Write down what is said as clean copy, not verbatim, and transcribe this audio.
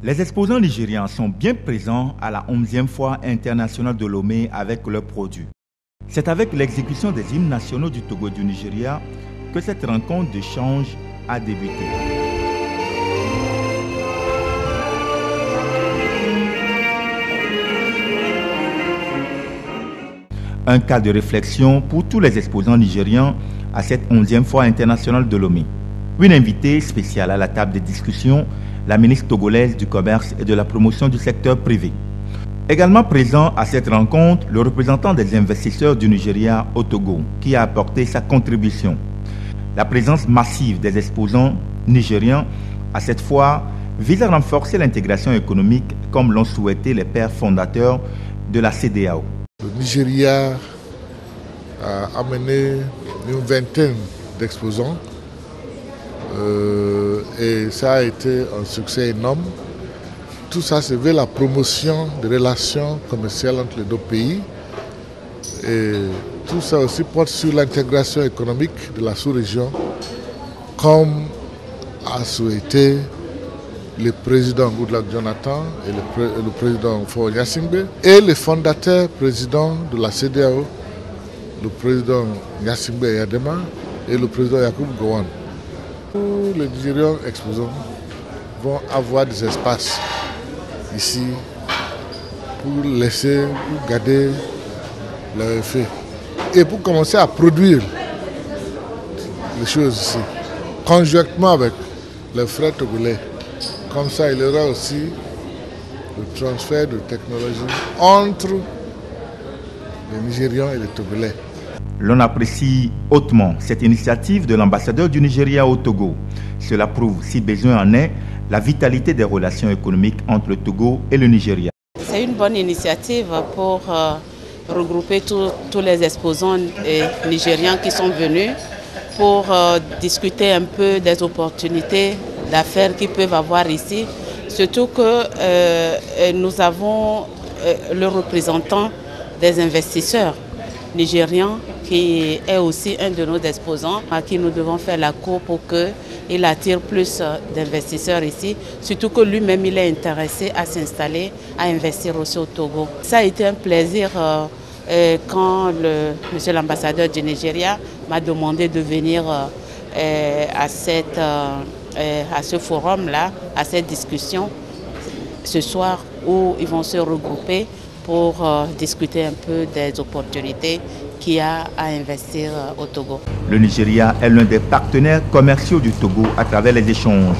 Les exposants nigérians sont bien présents à la 11e foire internationale de Lomé avec leurs produits. C'est avec l'exécution des hymnes nationaux du Togo et du Nigeria que cette rencontre d'échange a débuté. Un cas de réflexion pour tous les exposants nigérians à cette 11e foire internationale de Lomé. Une invitée spéciale à la table des discussions, la ministre togolaise du Commerce et de la Promotion du secteur privé. Également présent à cette rencontre, le représentant des investisseurs du Nigeria au Togo, qui a apporté sa contribution. La présence massive des exposants nigérians à cette foire vise à renforcer l'intégration économique comme l'ont souhaité les pères fondateurs de la CEDEAO. Le Nigeria a amené une vingtaine d'exposants et ça a été un succès énorme. Tout ça, c'est vers la promotion des relations commerciales entre les deux pays. Et tout ça aussi porte sur l'intégration économique de la sous-région, comme a souhaité le président Goodluck Jonathan et le président Faure Gnassingbé et le fondateur président de la CEDEAO, le président Gnassingbé Eyadema et le président Yakubu Gowon. Tous les Nigérians exposants vont avoir des espaces ici pour laisser, pour garder leur effet et pour commencer à produire les choses ici, conjointement avec les frères togolais. Comme ça, il y aura aussi le transfert de technologie entre les Nigérians et les Togolais. L'on apprécie hautement cette initiative de l'ambassadeur du Nigeria au Togo. Cela prouve, si besoin en est, la vitalité des relations économiques entre le Togo et le Nigeria. C'est une bonne initiative pour regrouper tous les exposants nigérians qui sont venus pour discuter un peu des opportunités d'affaires qu'ils peuvent avoir ici. Surtout que nous avons le représentant des investisseurs nigérians qui est aussi un de nos exposants à qui nous devons faire la cour pour qu'il attire plus d'investisseurs ici. Surtout que lui-même il est intéressé à s'installer, à investir aussi au Togo. Ça a été un plaisir quand monsieur l'ambassadeur du Nigeria m'a demandé de venir à ce forum-là, à cette discussion ce soir où ils vont se regrouper pour discuter un peu des opportunités qu'il y a à investir au Togo. Le Nigeria est l'un des partenaires commerciaux du Togo à travers les échanges.